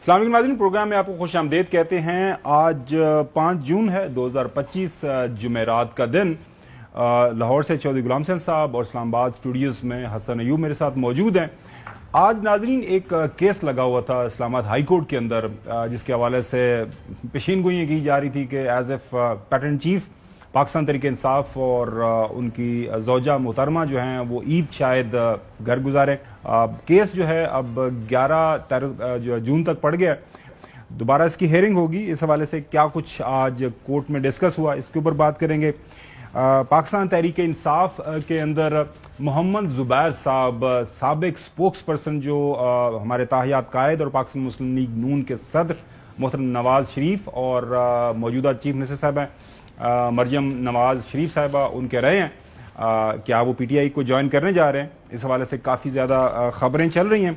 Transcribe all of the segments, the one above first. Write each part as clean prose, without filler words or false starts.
السلام علیکم ناظرین، پروگرام میں آپ کو خوش آمدید کہتے ہیں۔ آج 5 جون ہے 2025 جمعرات کا دن۔ لاہور سے چودھری غلام حسین صاحب اور اسلام آباد اسٹوڈیوز میں حسن ایوب میرے ساتھ موجود ہیں۔ آج ناظرین ایک کیس لگا ہوا تھا اسلام آباد ہائی کورٹ کے اندر، جس کے حوالے سے پیشین گوئیاں کی جا رہی تھی کہ as a pattern chief Pakistan Tehreek Insaf اور ان کی زوجہ محترمہ جو ہیں وہ عید شاید گھر گزاریں۔ کیس جو ہے اب 11 جون تک پڑ گیا، دوبارہ اس کی ہیئرنگ ہوگی۔ اس حوالے سے کیا کچھ آج کورٹ میں ڈسکس ہوا اس کے اوپر بات کریں گے۔ پاکستان تحریک انصاف کے اندر محمد زبیر صاحب، سابق سپوکس پرسن جو ہمارے تاحیات قائد اور پاکستان مسلم لیگ نون کے صدر محترم نواز شریف اور موجودہ چیف منسٹر صاحب ہیں مریم نواز شریف صاحبہ، ان کے رہے ہیں کیا وہ پی ٹی آئی کو جوائن کرنے جا رہے ہیں۔ اس حوالے سے کافی زیادہ خبریں چل رہی ہیں،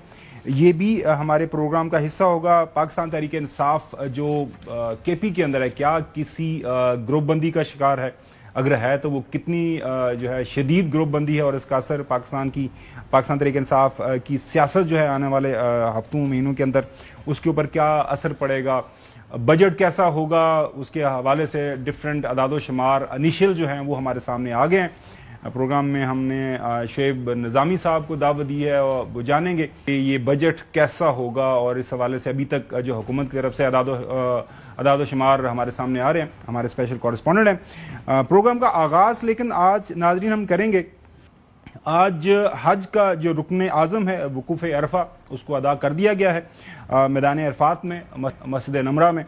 یہ بھی ہمارے پروگرام کا حصہ ہوگا۔ پاکستان تحریک انصاف جو کے پی کے اندر ہے، کیا کسی گروپ بندی کا شکار ہے؟ اگر ہے تو وہ کتنی جو ہے شدید گروپ بندی ہے، اور اس کا اثر پاکستان تحریک انصاف کی سیاست جو ہے آنے والے ہفتوں مہینوں کے اندر اس کے اوپر کیا اثر پڑے گا؟ بجٹ کیسا ہوگا؟ اس کے حوالے سے ڈفرینٹ اعداد و شمار انیشل جو ہیں وہ ہمارے سامنے آ گئے ہیں۔ پروگرام میں ہم نے شعیب نظامی صاحب کو دعوت دی ہے اور وہ جانیں گے کہ یہ بجٹ کیسا ہوگا، اور اس حوالے سے ابھی تک جو حکومت کی طرف سے اعداد و شمار ہمارے سامنے آ رہے ہیں۔ ہمارے اسپیشل کورسپونڈنٹ ہیں۔ پروگرام کا آغاز لیکن آج ناظرین ہم کریں گے، آج حج کا جو رکن اعظم ہے وقوف عرفہ، اس کو ادا کر دیا گیا ہے۔ میدان عرفات میں مسجد نمرہ میں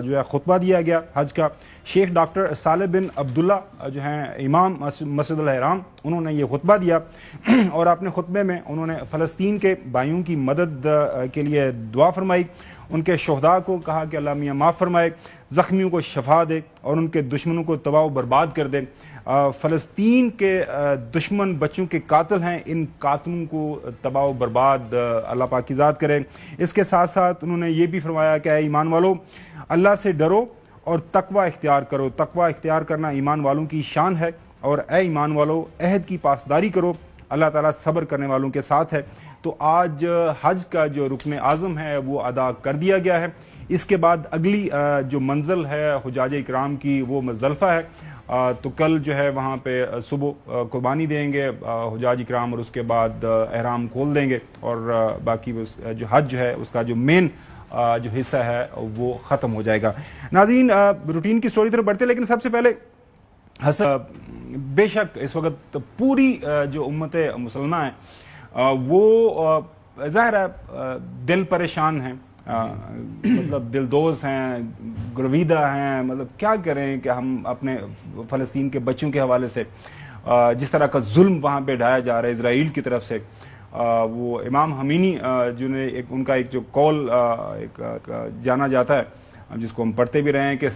جو ہے خطبہ دیا گیا حج کا۔ شیخ ڈاکٹر صالح بن عبداللہ جو ہیں امام مسجد الحرام، انہوں نے یہ خطبہ دیا اور اپنے خطبے میں انہوں نے فلسطین کے بھائیوں کی مدد کے لیے دعا فرمائی، ان کے شہداء کو کہا کہ اللہ میاں معاف فرمائے، زخمیوں کو شفا دے اور ان کے دشمنوں کو تباہ و برباد کر دے۔ فلسطین کے دشمن بچوں کے قاتل ہیں، ان قاتلوں کو تباہ و برباد اللہ پاک کی ذات کرے۔ اس کے ساتھ ساتھ انہوں نے یہ بھی فرمایا کہ اے ایمان والو، اللہ سے ڈرو اور تقوی اختیار کرو، تقوی اختیار کرنا ایمان والوں کی شان ہے، اور اے ایمان والو عہد کی پاسداری کرو، اللہ تعالیٰ صبر کرنے والوں کے ساتھ ہے۔ تو آج حج کا جو رکن اعظم ہے وہ ادا کر دیا گیا ہے۔ اس کے بعد اگلی جو منزل ہے حجاج اکرام کی وہ مزدلفہ ہے، تو کل جو ہے وہاں پہ صبح قربانی دیں گے حجاج اکرام، اور اس کے بعد احرام کھول دیں گے، اور باقی جو حج جو ہے اس کا جو مین جو حصہ ہے وہ ختم ہو جائے گا۔ ناظرین روٹین کی سٹوری طرف بڑھتے، لیکن سب سے پہلے بے شک اس وقت پوری جو امت مسلمہ ہے وہ ظاہر ہے دل پریشان ہیں، مطلب دل دوز ہیں، گرویدہ ہیں، مطلب کیا کریں کہ ہم اپنے فلسطین کے بچوں کے حوالے سے جس طرح کا ظلم وہاں پہ ڈھایا جا رہا ہے اسرائیل کی طرف سے۔ وہ امام خمینی جنہیں ان کا ایک جو قول ایک جانا جاتا ہے، جس کو ہم پڑھتے بھی رہے ہیں کہ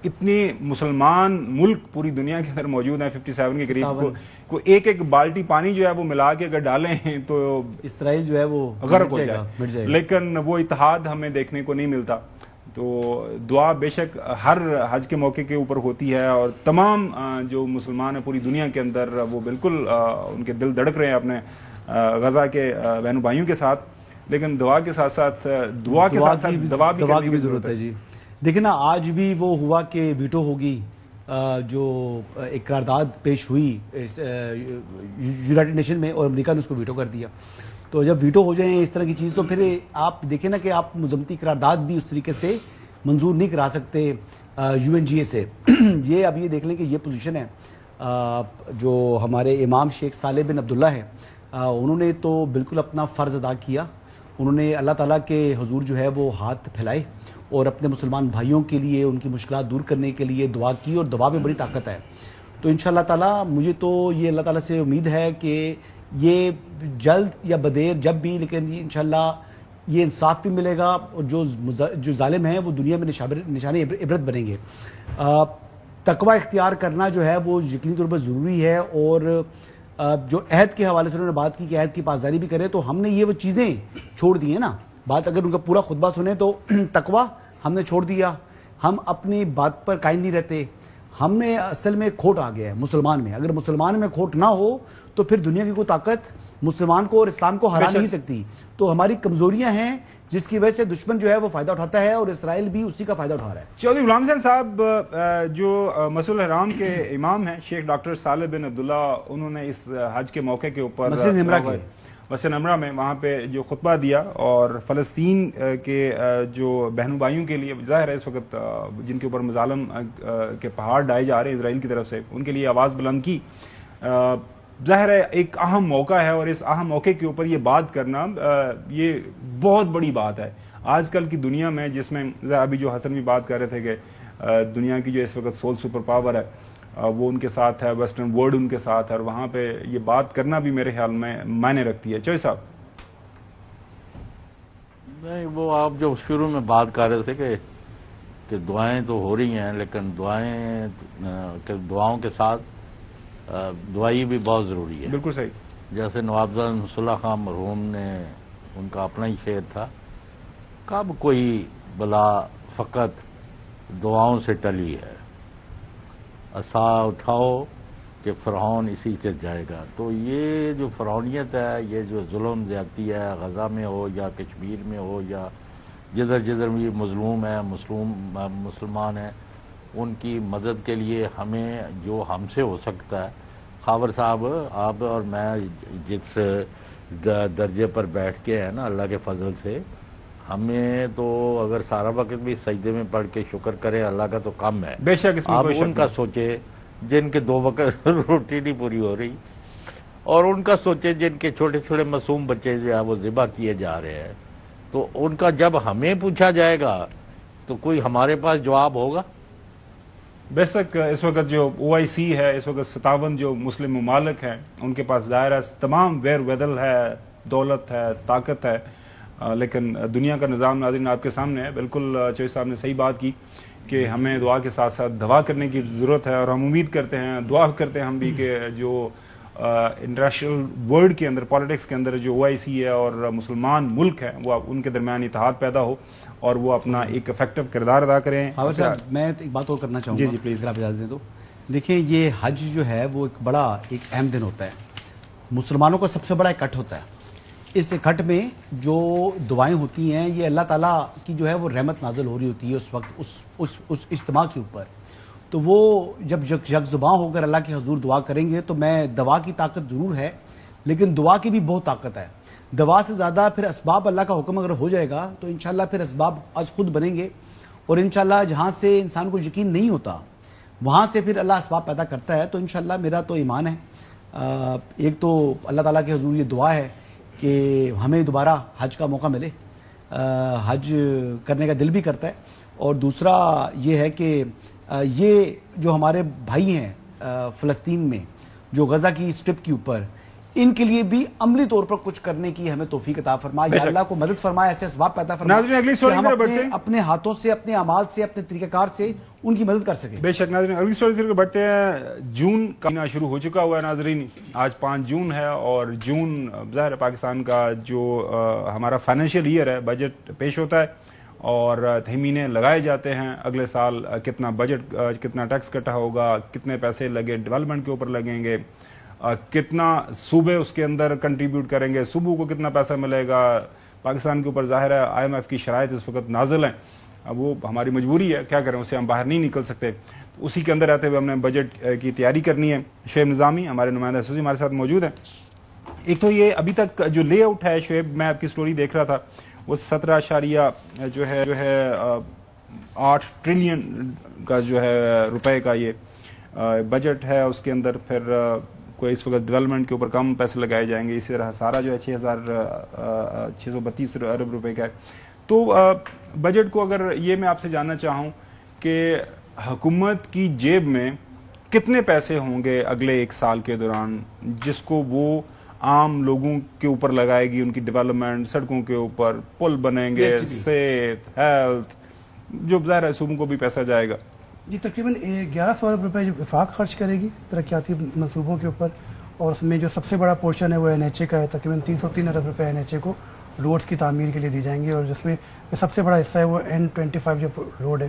اتنے مسلمان ملک پوری دنیا کے اندر موجود ہیں 57 کے قریب، کو ایک ایک بالٹی پانی جو ہے وہ ملا کے اگر ڈالیں تو اسرائیل جو ہے وہ غرق ہو جائے، لیکن وہ اتحاد ہمیں دیکھنے کو نہیں ملتا۔ تو دعا بے شک ہر حج کے موقع کے اوپر ہوتی ہے، اور تمام جو مسلمان ہیں پوری دنیا کے اندر وہ بالکل ان کے دل دھڑک رہے ہیں اپنے غزہ کے بہنوں بھائیوں کے ساتھ، لیکن دعا کے ساتھ ساتھ دعا کی ضرورت ہے۔ جی دیکھیں نا، آج بھی وہ ہوا کہ ویٹو ہوگی، جو ایک قرارداد پیش ہوئی یونائٹڈ نیشن میں، اور امریکہ نے اس کو ویٹو کر دیا۔ تو جب ویٹو ہو جائیں اس طرح کی چیز، تو پھر آپ دیکھیں نا کہ آپ مذمتی قرارداد بھی اس طریقے سے منظور نہیں کرا سکتے یو این جی اے سے۔ یہ اب یہ دیکھ لیں کہ یہ پوزیشن ہے جو ہمارے امام شیخ صالح بن عبداللہ ہے، انہوں نے تو بالکل اپنا فرض ادا کیا، انہوں نے اللہ تعالیٰ کے حضور جو ہے وہ ہاتھ پھیلائے اور اپنے مسلمان بھائیوں کے لیے ان کی مشکلات دور کرنے کے لیے دعا کی، اور دعا میں بڑی طاقت ہے۔ تو انشاءاللہ تعالیٰ مجھے تو یہ اللہ تعالیٰ سے امید ہے کہ یہ جلد یا بدیر جب بھی، لیکن انشاءاللہ یہ انصاف بھی ملے گا، اور جو ظالم ہیں وہ دنیا میں نشان عبرت بنیں گے۔ تقوی اختیار کرنا جو ہے وہ یقینی طور پر ضروری ہے، اور جو عہد کے حوالے سے انہوں نے بات کی کہ عہد کی پاسداری بھی کرے، تو ہم نے یہ وہ چیزیں چھوڑ دی ہیں نا۔ بات اگر ان کا پورا خطبہ سنیں تو تقوی ہم نے چھوڑ دیا، ہم اپنی بات پر قائم نہیں رہتے، ہم نے اصل میں کھوٹ آ گیا ہے مسلمان میں۔ اگر مسلمان میں کھوٹ نہ ہو تو پھر دنیا کی کوئی طاقت مسلمان کو اور اسلام کو ہرا نہیں سکتی۔ تو ہماری کمزوریاں ہیں جس کی وجہ سے دشمن جو ہے وہ فائدہ اٹھاتا ہے اور اسرائیل بھی اسی کا فائدہ اٹھا رہا ہے. چودھری غلام حسین صاحب جو مسجد الحرام کے امام ہیں شیخ ڈاکٹر صالح بن عبداللہ، انہوں نے اس حج کے موقع کے اوپر مسجد نمرہ میں وہاں پہ جو خطبہ دیا اور فلسطین کے جو بہنوں بھائیوں کے لیے ظاہر ہے اس وقت جن کے اوپر مظالم کے پہاڑ ڈائے جا رہے ہیں اسرائیل کی طرف سے، ان کے لیے آواز بلند کی. ظاہر ہے ایک اہم موقع ہے اور اس اہم موقع کے اوپر یہ بات کرنا یہ بہت بڑی بات ہے آج کل کی دنیا میں، جس میں ابھی جو حسن بھی بات کر رہے تھے کہ دنیا کی جو اس وقت سول سپر پاور ہے وہ ان کے ساتھ ہے، ویسٹرن ورلڈ ان کے ساتھ ہے، اور وہاں پہ یہ بات کرنا بھی میرے خیال میں معنی رکھتی ہے. چوہدری صاحب نہیں، وہ آپ جو شروع میں بات کر رہے تھے کہ دعائیں تو ہو رہی ہیں، لیکن دعاؤں کے ساتھ دعائی بھی بہت ضروری ہے. بالکل صحیح. جیسے نوابزادہ نصر اللہ خان مرحوم نے، ان کا اپنا ہی شعر تھا، کب کوئی بلا فقط دعاؤں سے ٹلی ہے، عصا اٹھاؤ کہ فرعون اسی سے جائے گا. تو یہ جو فرعونیت ہے، یہ جو ظلم زیادتی ہے، غزہ میں ہو یا کشمیر میں ہو یا جدھر جدھر بھی مظلوم ہے، مسلمان ہیں، ان کی مدد کے لیے ہمیں جو ہم سے ہو سکتا ہے. خاور صاحب، آپ اور میں جس درجے پر بیٹھ کے ہیں نا، اللہ کے فضل سے، ہمیں تو اگر سارا وقت بھی سجدے میں پڑھ کے شکر کرے اللہ کا تو کم ہے. بے شک اس میں آپ ان کا سوچے جن کے 2 وقت روٹی نہیں پوری ہو رہی، اور ان کا سوچے جن کے چھوٹے چھوٹے معصوم بچے جو ہیں وہ ذبح کیے جا رہے ہیں. تو ان کا جب ہمیں پوچھا جائے گا تو کوئی ہمارے پاس جواب ہوگا؟ بے شک اس وقت جو OIC ہے، اس وقت 57 جو مسلم ممالک ہیں، ان کے پاس ظاہر ہے تمام ویر ودل ہے، دولت ہے، طاقت ہے، لیکن دنیا کا نظام ناظرین آپ کے سامنے ہے. بالکل چوہدری صاحب نے صحیح بات کی کہ ہمیں دعا کے ساتھ ساتھ دعا کرنے کی ضرورت ہے، اور ہم امید کرتے ہیں، دعا کرتے ہیں ہم بھی کہ جو انٹرنیشنل ورلڈ کے اندر، پالیٹکس کے اندر جو OIC ہے اور مسلمان ملک ہیں، وہ ان کے درمیان اتحاد پیدا ہو اور وہ اپنا ایک افیکٹو کردار ادا کریں. میں ایک بات اور کرنا چاہوں گا. جی پلیز. اگر آپ اجازت دیں تو دیکھیں، یہ حج جو ہے وہ ایک بڑا اہم دن ہوتا ہے، مسلمانوں کا سب سے بڑا اکٹھ ہوتا ہے. اس اکٹھ میں جو دعائیں ہوتی ہیں، یہ اللہ تعالیٰ کی جو ہے وہ رحمت نازل ہو رہی ہوتی ہے اس وقت اس اجتماع کے اوپر. تو وہ جب یک زباں ہو کر اللہ کے حضور دعا کریں گے تو میں دعا کی طاقت ضرور ہے، لیکن دعا کی بھی بہت طاقت ہے. دعا سے زیادہ پھر اسباب، اللہ کا حکم اگر ہو جائے گا تو انشاءاللہ پھر اسباب از خود بنیں گے، اور انشاءاللہ جہاں سے انسان کو یقین نہیں ہوتا وہاں سے پھر اللہ اسباب پیدا کرتا ہے. تو انشاءاللہ میرا تو ایمان ہے، ایک تو اللہ تعالیٰ کے حضور یہ دعا ہے کہ ہمیں دوبارہ حج کا موقع ملے، حج کرنے کا دل بھی کرتا ہے. اور دوسرا یہ ہے کہ یہ جو ہمارے بھائی ہیں فلسطین میں جو غزہ کی اسٹرپ کے اوپر، ان کے لیے بھی عملی طور پر کچھ کرنے کی ہمیں توفیق عطا فرمائے، یا اللہ کو مدد فرمائے، ایسے اسباب پیدا فرمائے کہ ہم اپنے ہاتھوں سے، اپنے اعمال سے، اپنے طریقہ کار سے ان کی مدد کر سکیں. بے شک ناظرین، اگلی سٹوری پھر بڑھتے ہیں. جون کا مہینہ شروع ہو چکا ہوا ہے ناظرین، آج 5 جون ہے، اور جون ظاہر ہے پاکستان کا جو ہمارا فائنینشیل ایئر ہے، بجٹ پیش ہوتا ہے اور تخمینے لگائے جاتے ہیں اگلے سال کتنا بجٹ، کتنا ٹیکس کٹا ہوگا، کتنے پیسے لگے ڈیولپمنٹ کے اوپر لگیں گے، کتنا صوبے اس کے اندر کنٹریبیوٹ کریں گے، صوبوں کو کتنا پیسہ ملے گا. پاکستان کے اوپر ظاہر ہے IMF کی شرائط اس وقت نازل ہیں، وہ ہماری مجبوری ہے، کیا کریں، اس سے ہم باہر نہیں نکل سکتے. اسی کے اندر رہتے ہوئے ہم نے بجٹ کی تیاری کرنی ہے. شعیب نظامی ہمارے نمائندہ خصوصی ہمارے ساتھ موجود ہیں. ایک تو یہ ابھی تک جو لے آؤٹ ہے شعیب، میں آپ کی سٹوری دیکھ رہا تھا، وہ 17 جو ہے 8 ٹریلین کا جو ہے روپے کا یہ بجٹ ہے. اس کے اندر پھر کوئی اس وقت ڈیولپمنٹ کے اوپر کم پیسے لگائے جائیں گے. اسی طرح سارا جو ہے 6,632 ارب روپے کا ہے. تو بجٹ کو اگر یہ میں آپ سے جاننا چاہوں کہ حکومت کی جیب میں کتنے پیسے ہوں گے اگلے 1 سال کے دوران جس کو وہ عام لوگوں کے اوپر لگائے گی، ان کی ڈیولپمنٹ، سڑکوں کے اوپر پل بنیں گے، صحت، ہیلتھ، جو ظاہر ہے صوبوں کو بھی پیسہ جائے گا. جی تقریباً 1100 ارب روپے جو وفاق خرچ کرے گی ترقیاتی منصوبوں کے اوپر، اور اس میں جو سب سے بڑا پورشن ہے وہ NHA کا ہے. تقریباً 303 ارب روپے NHA کو روڈز کی تعمیر کے لیے دی جائیں گے، اور جس میں سب سے بڑا حصہ ہے وہ N25 جو روڈ ہے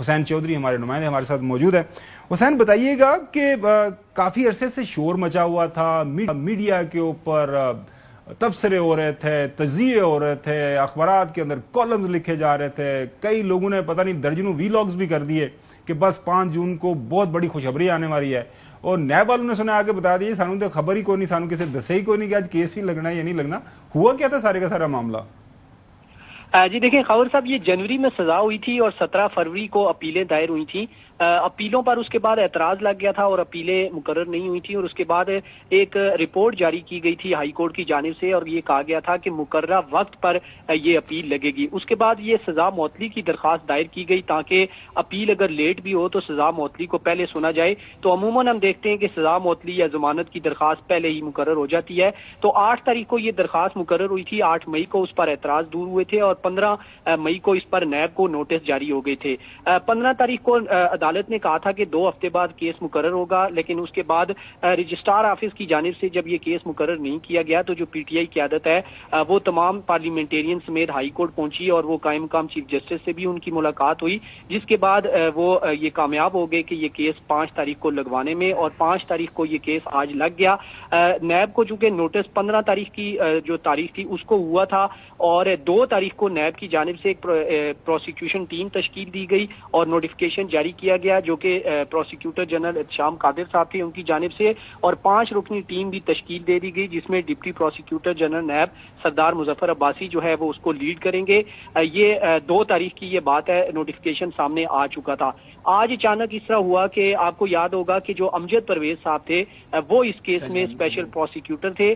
حسین چودھری ہمارے نمائندے ہمارے ساتھ موجود ہیں. حسین بتائیے گا کہ کافی عرصے سے شور مچا ہوا تھا, میڈیا کے اوپر تبصرے ہو رہے تھے, تجزیے ہو رہے تھے, اخبارات کے اندر کالمز لکھے جا رہے تھے, کئی لوگوں نے پتہ نہیں درجنوں ویلاگز بھی کر دیے کہ بس 5 جون کو بہت بڑی خوشخبری آنے والی ہے. اور نیب والوں نے سنا آگے بتا دیے سانو تو خبر ہی کوئی نہیں, سانو کسی دسے ہی کوئی نہیں کہ آج کیس ہی لگنا ہے یا نہیں لگنا. ہوا کیا تھا سارے کا سارا معاملہ؟ جی دیکھیں خاور صاحب, یہ جنوری میں سزا ہوئی تھی اور 17 فروری کو اپیلیں دائر ہوئی تھیں. اپیلوں پر اس کے بعد اعتراض لگ گیا تھا اور اپیلیں مقرر نہیں ہوئی تھیں, اور اس کے بعد ایک رپورٹ جاری کی گئی تھی ہائی کورٹ کی جانب سے اور یہ کہا گیا تھا کہ مقررہ وقت پر یہ اپیل لگے گی. اس کے بعد یہ سزا معطلی کی درخواست دائر کی گئی تاکہ اپیل اگر لیٹ بھی ہو تو سزا معطلی کو پہلے سنا جائے. تو عموماً ہم دیکھتے ہیں کہ سزا معطلی یا ضمانت کی درخواست پہلے ہی مقرر ہو جاتی ہے. تو 8 تاریخ کو یہ درخواست مقرر ہوئی تھی, 8 مئی کو اس پر اعتراض دور ہوئے تھے اور 15 مئی کو اس پر نیب کو نوٹس جاری ہو گئے تھے. 15 تاریخ کو عدالت نے کہا تھا کہ 2 ہفتے بعد کیس مقرر ہوگا, لیکن اس کے بعد رجسٹرار آفس کی جانب سے جب یہ کیس مقرر نہیں کیا گیا تو جو پی ٹی آئی قیادت ہے وہ تمام پارلیمنٹیرین سمیت ہائی کورٹ پہنچی اور وہ قائم مقام چیف جسٹس سے بھی ان کی ملاقات ہوئی, جس کے بعد وہ یہ کامیاب ہو گئے کہ یہ کیس 5 تاریخ کو لگوانے میں, اور 5 تاریخ کو یہ کیس آج لگ گیا. نیب کو چونکہ نوٹس 15 تاریخ کی جو تاریخ تھی اس کو ہوا تھا, اور 2 تاریخ کو نیب کی جانب سے ایک پروسیکیوشن ٹیم تشکیل دی گئی اور نوٹیفکیشن جاری کیا گیا جو کہ پروسیکیوٹر جنرل احتشام قادر صاحب تھے ان کی جانب سے, اور 5 رکنی ٹیم بھی تشکیل دے دی گئی جس میں ڈپٹی پروسیکیوٹر جنرل نیب سردار مظفر عباسی جو ہے وہ اس کو لیڈ کریں گے. یہ 2 تاریخ کی یہ بات ہے, نوٹیفکیشن سامنے آ چکا تھا. آج اچانک اس طرح ہوا کہ آپ کو یاد ہوگا کہ جو امجد پرویز صاحب تھے وہ اس کیس میں اسپیشل پروسیکیوٹر تھے.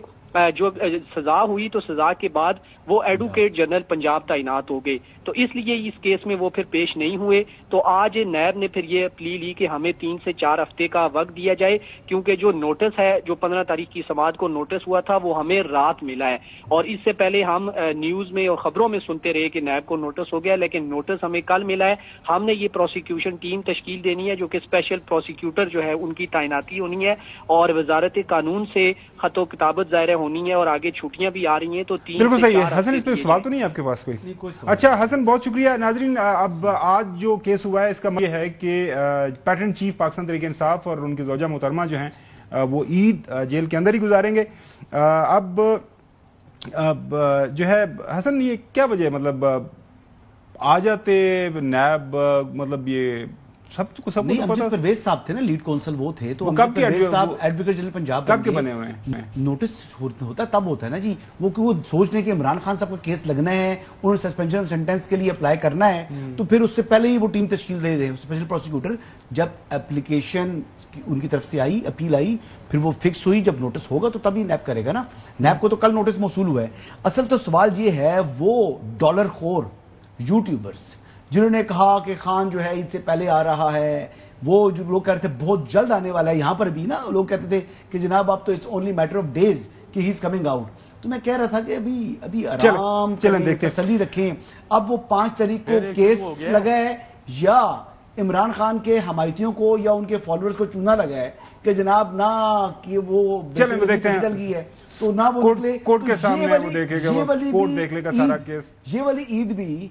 جو سزا ہوئی تو سزا کے بعد وہ ایڈوکیٹ جنرل پنجاب تعینات ہو گئے, تو اس لیے اس کیس میں وہ پھر پیش نہیں ہوئے. تو آج نیب نے پھر یہ اپیل لی کہ ہمیں 3 سے 4 ہفتے کا وقت دیا جائے, کیونکہ جو نوٹس ہے جو 15 تاریخ کی سماعت کو نوٹس ہوا تھا وہ ہمیں رات ملا ہے, اور اس سے پہلے ہم نیوز میں اور خبروں میں سنتے رہے کہ نیب کو نوٹس ہو گیا, لیکن نوٹس ہمیں کل ملا ہے. ہم نے یہ پروسیکیوشن ٹیم تشکیل دینی ہے جو کہ اسپیشل پروسیکیوٹر جو ہے ان کی تعیناتی ہونی ہے, اور وزارت قانون سے خط و کتابت ظاہر ہونی ہے, اور آگے چھٹیاں بھی آ رہی ہیں. تو 3 بالکل صحیح ہے. حسن اس پہ سوال تو نہیں ہے آپ کے پاس کوئی؟ اچھا حسن بہت شکریہ. ناظرین اب آج جو کیس ہوا ہے اس کا یہ ہے کہ پیٹرن چیف پاکستان تحریک انصاف اور ان کی زوجہ محترمہ جو ہیں وہ عید جیل کے اندر ہی گزاریں گے. اب جو ہے حسن یہ کیا وجہ, مطلب آ جاتے نیب, مطلب یہ سب کو امجد پرویز صاحب تھے نا لیڈ کونسل, وہ تھے. تو کب کے صاحب ایڈوکیٹ جنرل پنجاب کب کے بنے ہوئے ہیں؟ نوٹس ہوتا ہے تب ہوتا ہے نا جی, وہ سوچ لیں کہ عمران خان صاحب کا کیس لگنا ہے, انہوں نے سسپینشن آف سینٹینس کے لیے اپلائی کرنا ہے, تو پھر اس سے پہلے ہی وہ ٹیم تشکیل دے دیں اسپیشل پروسیکیوٹر. جب اپلیکیشن ان کی طرف سے آئی, اپیل آئی, پھر وہ فکس ہوئی, جب نوٹس ہوگا تو تبھی نیب کرے گا نا. نیب کو تو کل نوٹس موصول ہوا ہے. اصل تو سوال یہ ہے وہ ڈالر خور یوٹیوبرز جنہوں نے کہا کہ خان جو ہے عید سے پہلے آ رہا ہے, وہ جو لوگ کہتے تھے بہت جلد آنے والا ہے, یہاں پر بھی نا لوگ کہتے تھے کہ جناب آپ تو it's only matter of days کہ ہی از کمنگ آؤٹ. تو میں کہہ رہا تھا کہ ابھی آرام کریں, تسلی رکھیں. اب وہ 5 تاریخ کو کیس لگا ہے یا عمران خان کے حمایتیوں کو یا ان کے فالوورز کو چونا لگا ہے کہ جناب نہ کہ وہ ڈل گئی ہے تو نہ وہ کورٹ کے سامنے وہ دیکھے گا, کورٹ دیکھ لے گا سارا کیس. یہ والی عید بھی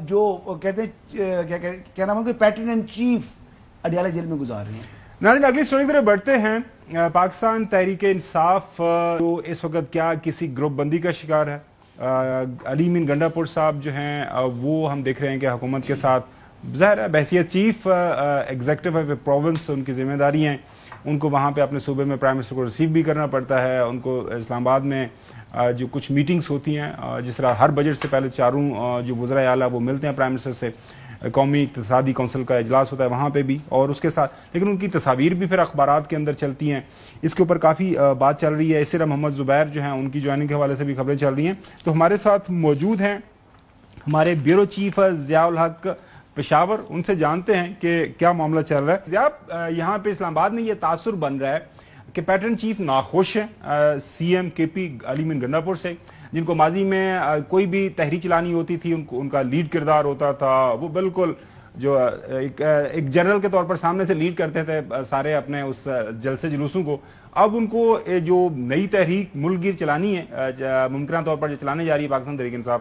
جو کہتے ہیں کیا نام ہے پیٹرن اینڈ چیف اڈیالہ جیل میں گزار رہے ہیں. ناظرین اگلی سٹوری پر بڑھتے ہیں. پاکستان تحریک انصاف جو اس وقت کیا کسی گروپ بندی کا شکار ہے. علی امین گنڈا پور صاحب جو ہیں وہ ہم دیکھ رہے ہیں کہ حکومت کے ساتھ ظاہر ہے بحیثیت چیف ایگزیکٹو آف پروونس ان کی ذمہ داری ہیں, ان کو وہاں پہ اپنے صوبے میں پرائم منسٹر کو ریسیو بھی کرنا پڑتا ہے, ان کو اسلام آباد میں جو کچھ میٹنگز ہوتی ہیں, جس طرح ہر بجٹ سے پہلے 4 جو وزراء اعلیٰ وہ ملتے ہیں پرائم منسٹر سے, قومی اقتصادی کونسل کا اجلاس ہوتا ہے وہاں پہ بھی, اور اس کے ساتھ لیکن ان کی تصاویر بھی پھر اخبارات کے اندر چلتی ہیں. اس کے اوپر کافی بات چل رہی ہے. اس طرح محمد زبیر جو ہیں ان کی جوائننگ کے حوالے سے بھی خبریں چل رہی ہیں. تو ہمارے ساتھ موجود ہیں ہمارے بیورو چیف ضیاء الحق پشاور, ان سے جانتے ہیں کہ کیا معاملہ چل رہا ہے. ضیاء یہاں پہ اسلام آباد میں یہ تاثر بن رہا ہے کہ پیٹرن چیف ناخوش ہیں سی ایم کے پی علی امین گنڈا پور سے, جن کو ماضی میں کوئی بھی تحریک چلانی ہوتی تھی ان کا لیڈ کردار ہوتا تھا, وہ بالکل جو ایک جنرل کے طور پر سامنے سے لیڈ کرتے تھے سارے اپنے اس جلسے جلوسوں کو. اب ان کو جو نئی تحریک ملک گیر چلانی ہے, ممکنہ طور پر جو چلانے جا رہی ہے پاکستان تحریک انصاف,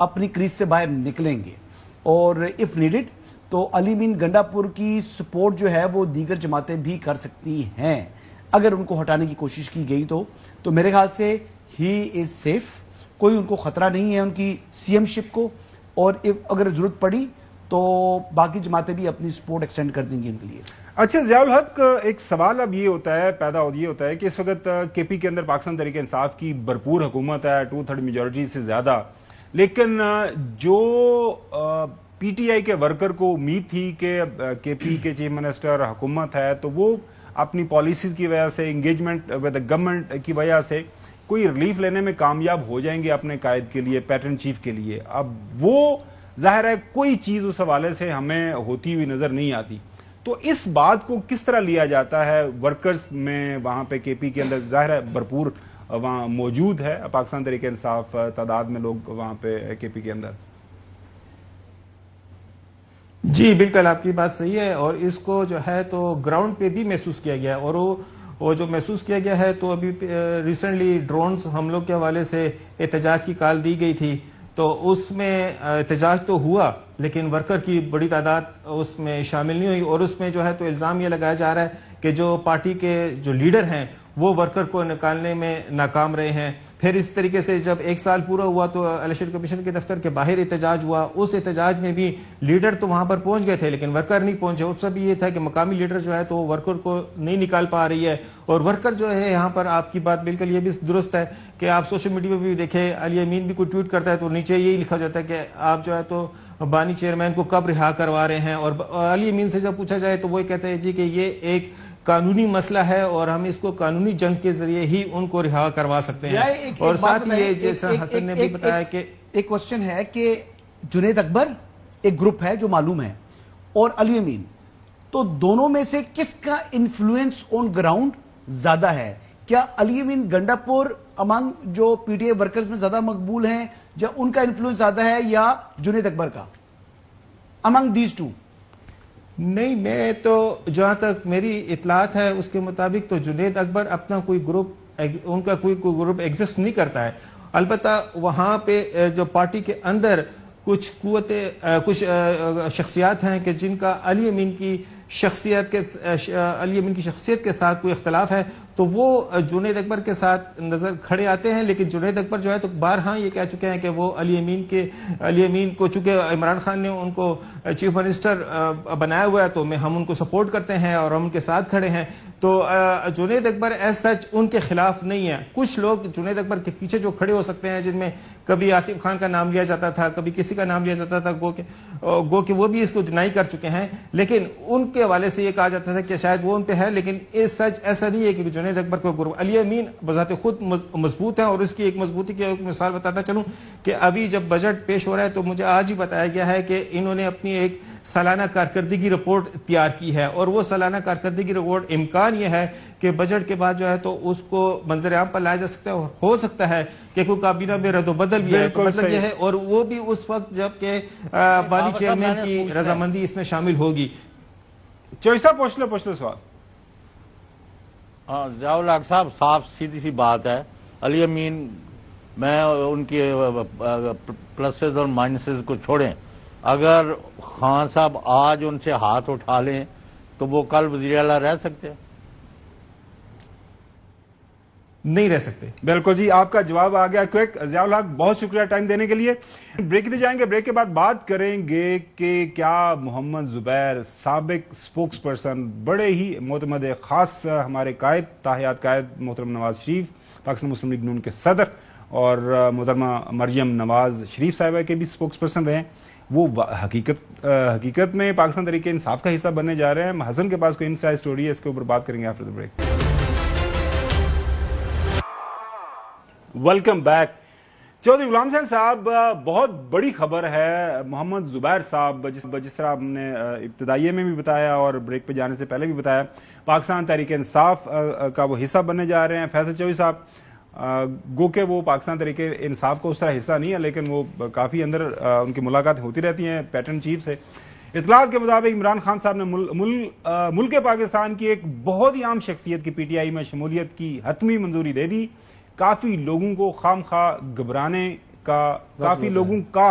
اپنی کریز سے باہر نکلیں گے اور اف نیڈڈ تو علی امین گنڈاپور کی سپورٹ جو ہے وہ دیگر جماعتیں بھی کر سکتی ہیں اگر ان کو ہٹانے کی کوشش کی گئی تو میرے خیال سے ہی از سیف. کوئی ان کو خطرہ نہیں ہے ان کی سی ایم شپ کو, اور اگر ضرورت پڑی تو باقی جماعتیں بھی اپنی سپورٹ ایکسٹینڈ کر دیں گی ان کے لیے. اچھا ضیاء الحق, ایک سوال اب یہ ہوتا ہے کہ اس وقت کے پی کے اندر پاکستان تحریک انصاف کی بھرپور حکومت ہے 2/3 میجورٹی سے زیادہ, لیکن جو پی ٹی آئی کے ورکر کو امید تھی کہ کے پی کے چیف منسٹر حکومت ہے تو وہ اپنی پالیسیز کی وجہ سے, انگیجمنٹ ود گورنمنٹ کی وجہ سے کوئی ریلیف لینے میں کامیاب ہو جائیں گے اپنے قائد کے لیے, پیٹرن چیف کے لیے. اب وہ ظاہر ہے کوئی چیز اس حوالے سے ہمیں ہوتی ہوئی نظر نہیں آتی, تو اس بات کو کس طرح لیا جاتا ہے ورکرز میں وہاں پہ کے پی کے اندر؟ ظاہر ہے بھرپور وہاں موجود ہے پاکستان تحریک انصاف تعداد میں لوگ وہاں پہ کے پی کے اندر. جی بالکل آپ کی بات صحیح ہے, اور اس کو جو ہے تو گراؤنڈ پہ بھی محسوس کیا گیا, اور وہ جو محسوس کیا گیا ہے تو ابھی ریسنٹلی ڈرونز حملوں کے حوالے سے احتجاج کی کال دی گئی تھی, تو اس میں احتجاج تو ہوا لیکن ورکر کی بڑی تعداد اس میں شامل نہیں ہوئی, اور اس میں جو ہے تو الزام یہ لگایا جا رہا ہے کہ جو پارٹی کے جو لیڈر ہیں وہ ورکر کو نکالنے میں ناکام رہے ہیں. پھر اس طریقے سے جب 1 سال پورا ہوا تو الیکشن کمیشن کے دفتر کے باہر احتجاج ہوا, اس احتجاج میں بھی لیڈر تو وہاں پر پہنچ گئے تھے لیکن ورکر نہیں پہنچے. اس سے بھی یہ تھا کہ مقامی لیڈر جو ہے تو ورکر کو نہیں نکال پا رہی ہے, اور ورکر جو ہے یہاں پر آپ کی بات بالکل یہ بھی درست ہے کہ آپ سوشل میڈیا پہ بھی دیکھیں, علی امین بھی کوئی ٹویٹ کرتا ہے تو نیچے یہی لکھا جاتا ہے کہ آپ جو ہے تو بانی چیئرمین کو کب رہا کروا رہے ہیں, اور علی امین سے جب پوچھا جائے تو وہ کہتے ہیں جی کہ یہ ایک قانونی مسئلہ ہے اور ہم اس کو قانونی جنگ کے ذریعے ہی ان کو رہا کروا سکتے ہیں. اور ساتھ یہ جیسا حسن نے بھی بتایا کہ ایک کوسچن ہے کہ جنید اکبر ایک گروپ ہے جو معلوم ہے اور علی امین, تو دونوں میں سے کس کا انفلوئنس آن گراؤنڈ زیادہ ہے؟ کیا علی امین گنڈاپور امنگ جو پی ٹی آئی ورکرز میں زیادہ مقبول ہیں, یا ان کا انفلوئنس زیادہ ہے, یا جنید اکبر کا امنگ دیز ٹو؟ نہیں, میں تو جہاں تک میری اطلاعات ہے اس کے مطابق تو جنید اکبر اپنا کوئی گروپ, ان کا کوئی گروپ ایگزسٹ نہیں کرتا ہے. البتہ وہاں پہ جو پارٹی کے اندر کچھ کچھ شخصیات ہیں کہ جن کا علی امین کی شخصیت کے ساتھ کوئی اختلاف ہے تو وہ جنید اکبر کے ساتھ نظر کھڑے آتے ہیں. لیکن جنید اکبر جو ہے تو بارہا یہ کہہ چکے ہیں کہ وہ علی امین کو, چونکہ عمران خان نے ان کو چیف منسٹر بنایا ہوا ہے تو ہم ان کو سپورٹ کرتے ہیں اور ہم ان کے ساتھ کھڑے ہیں. تو جنید اکبر ایز سچ ان کے خلاف نہیں ہے. کچھ لوگ جنید اکبر کے پیچھے جو کھڑے ہو سکتے ہیں جن میں کبھی آصف خان کا نام لیا جاتا تھا, کبھی کسی کا نام لیا جاتا تھا, گو کہ وہ بھی اس کو ڈینائی کر چکے ہیں, لیکن ان کے حوالے سے یہ کہا جاتا تھا کہ شاید وہ ان پہ ہے, لیکن اس سچ ایسا نہیں ہے کہ جنید اکبر کو گروپ. علی امین بذات خود مضبوط ہے, اور اس کی ایک مضبوطی کی ایک مثال بتاتا چلوں کہ ابھی جب بجٹ پیش ہو رہا ہے تو مجھے آج ہی بتایا گیا ہے کہ انہوں نے اپنی ایک سالانہ کارکردگی رپورٹ تیار کی ہے, اور وہ سالانہ کارکردگی رپورٹ امکان یہ ہے کہ بجٹ کے بعد جو ہے تو اس کو منظر عام پر لایا جا سکتا ہے, اور ہو سکتا ہے کہ کوئی کابینہ میں رد و بدل بھی ہے, تو مطلب یہ ہے, اور وہ بھی اس وقت جب کہ بانی چیئرمین کی رضامندی اس میں شامل ہوگی. چوئسا پوچھ لو سوال. ضیاء الحق صاحب, صاف سیدھی سی بات ہے, علی امین میں ان کی پلسز اور مائنسز کو چھوڑیں, اگر خان صاحب آج ان سے ہاتھ اٹھا لیں تو وہ کل وزیر اعلیٰ رہ سکتے ہیں؟ نہیں رہ سکتے. بالکل جی, آپ کا جواب آ گیا کوئک. ضیاء الحق بہت شکریہ ٹائم دینے کے لیے. بریک دے جائیں گے, بریک کے بعد بات کریں گے کہ کیا محمد زبیر سابق سپوکس پرسن, بڑے ہی معتمد خاص ہمارے قائد, تاحیات قائد محترم نواز شریف, پاکستان مسلم لیگ نون کے صدر, اور محترمہ مریم نواز شریف صاحبہ کے بھی سپوکس پرسن رہے ہیں, وہ حقیقت میں پاکستان تحریک انصاف کا حصہ بننے جا رہے ہیں. حسن کے پاس کوئی انسائڈ سٹوری ہے, اس کے اوپر بات کریں گے after the break. Welcome back. Chaudhry Ghulam Hussain صاحب, بہت بڑی خبر ہے. محمد زبیر صاحب, جس طرح ہم نے ابتدائیے میں بھی بتایا اور بریک پہ جانے سے پہلے بھی بتایا, پاکستان تحریک انصاف کا وہ حصہ بننے جا رہے ہیں. فیصل چوہدری صاحب, گو کہ وہ پاکستان تحریک انصاف کا اس طرح حصہ نہیں ہے, لیکن وہ کافی اندر ان کی ملاقات ہوتی رہتی ہیں پیٹرن چیف سے. اطلاعات کے مطابق عمران خان صاحب نے ملک پاکستان کی ایک بہت ہی عام شخصیت کی پی ٹی آئی میں شمولیت کی حتمی منظوری دے دی. کافی لوگوں کو خام خواہ گھبرانے ਕਾਫੀ ਲੋਗੋਂ ਕਾ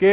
ਕਿ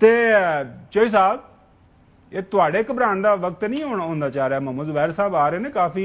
ਤੇ ਚੋਈ ਸਾਹਿਬ ਇਹ ਤੁਹਾਡੇ ਘਬਰਾਉਣ ਦਾ ਵਕਤ ਨਹੀਂ ਹੁੰਦਾ ਚਾਹ ਰਿਹਾ ਮੁਹੰਮਦ ਜ਼ੁਬੈਰ ਸਾਹਿਬ ਆ ਰਹੇ ਨੇ ਕਾਫੀ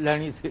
ਲੈਣੀ ਸੀ